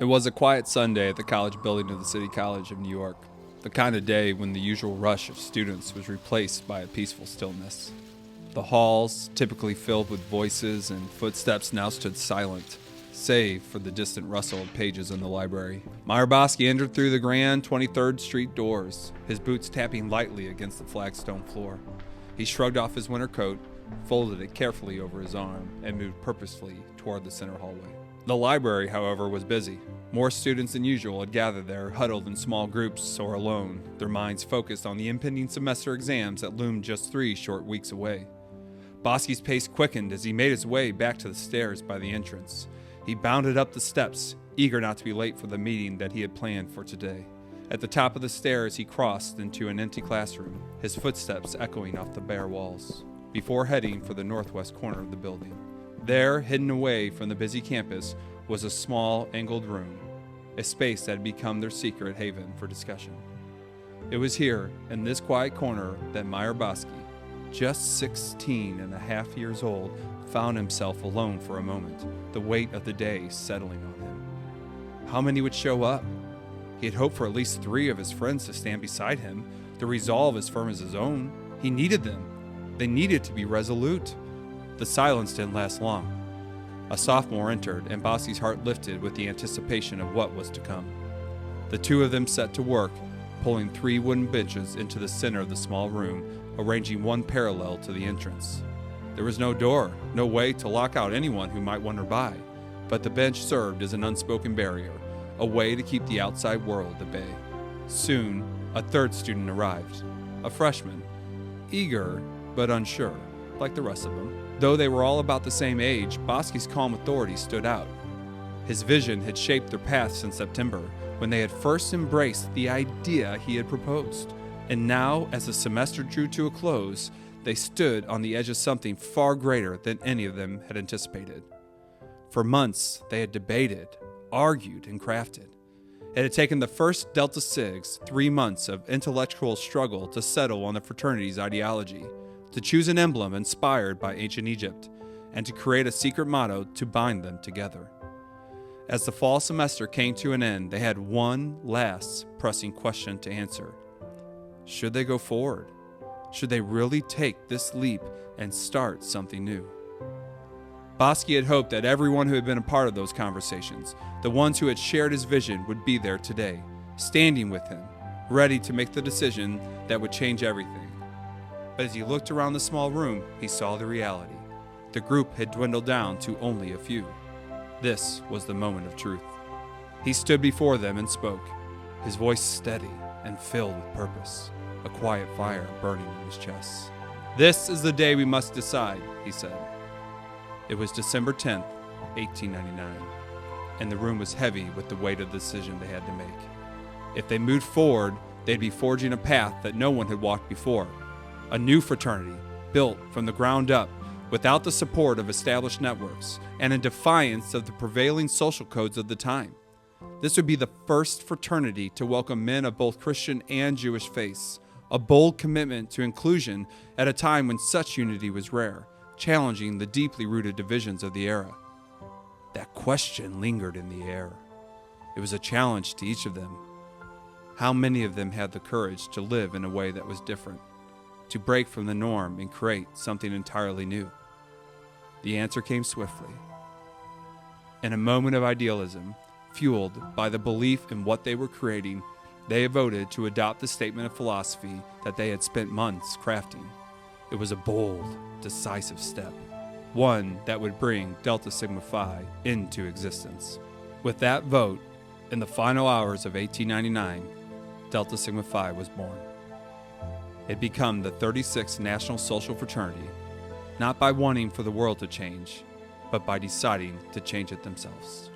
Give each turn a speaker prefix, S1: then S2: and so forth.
S1: It was a quiet Sunday at the college building of the City College of New York, the kind of day when the usual rush of students was replaced by a peaceful stillness. The halls, typically filled with voices and footsteps, now stood silent, save for the distant rustle of pages in the library. Meyer Bosky entered through the grand 23rd Street doors, his boots tapping lightly against the flagstone floor. He shrugged off his winter coat, folded it carefully over his arm, and moved purposefully toward the center hallway. The library, however, was busy. More students than usual had gathered there, huddled in small groups or alone, their minds focused on the impending semester exams that loomed just 3 short weeks away. Bosky's pace quickened as he made his way back to the stairs by the entrance. He bounded up the steps, eager not to be late for the meeting that he had planned for today. At the top of the stairs, he crossed into an empty classroom, his footsteps echoing off the bare walls, before heading for the northwest corner of the building. There, hidden away from the busy campus, was a small, angled room, a space that had become their secret haven for discussion. It was here, in this quiet corner, that Meyer Bosky, just 16 and a half years old, found himself alone for a moment, the weight of the day settling on him. How many would show up? He had hoped for at least 3 of his friends to stand beside him, the resolve as firm as his own. He needed them. They needed to be resolute. The silence didn't last long. A sophomore entered, and Bosky's heart lifted with the anticipation of what was to come. The 2 of them set to work, pulling 3 wooden benches into the center of the small room, arranging one parallel to the entrance. There was no door, no way to lock out anyone who might wander by, but the bench served as an unspoken barrier, a way to keep the outside world at bay. Soon, a 3rd student arrived, a freshman, eager but unsure, like the rest of them. Though they were all about the same age, Bosky's calm authority stood out. His vision had shaped their path since September, when they had first embraced the idea he had proposed. And now, as the semester drew to a close, they stood on the edge of something far greater than any of them had anticipated. For months, they had debated, argued, and crafted. It had taken the first Delta Sigs 3 months of intellectual struggle to settle on the fraternity's ideology, to choose an emblem inspired by ancient Egypt, and to create a secret motto to bind them together. As the fall semester came to an end, they had one last pressing question to answer. Should they go forward? Should they really take this leap and start something new? Bosky had hoped that everyone who had been a part of those conversations, the ones who had shared his vision, would be there today, standing with him, ready to make the decision that would change everything. But as he looked around the small room, he saw the reality. The group had dwindled down to only a few. This was the moment of truth. He stood before them and spoke, his voice steady and filled with purpose, a quiet fire burning in his chest. "This is the day we must decide," he said. It was December 10th, 1899, and the room was heavy with the weight of the decision they had to make. If they moved forward, they'd be forging a path that no one had walked before. A new fraternity, built from the ground up, without the support of established networks, and in defiance of the prevailing social codes of the time. This would be the first fraternity to welcome men of both Christian and Jewish faiths, a bold commitment to inclusion at a time when such unity was rare, challenging the deeply rooted divisions of the era. That question lingered in the air. It was a challenge to each of them. How many of them had the courage to live in a way that was different, to break from the norm and create something entirely new? The answer came swiftly. In a moment of idealism, fueled by the belief in what they were creating, they voted to adopt the statement of philosophy that they had spent months crafting. It was a bold, decisive step, one that would bring Delta Sigma Phi into existence. With that vote, in the final hours of 1899, Delta Sigma Phi was born. It had become the 36th National Social Fraternity, not by wanting for the world to change, but by deciding to change it themselves.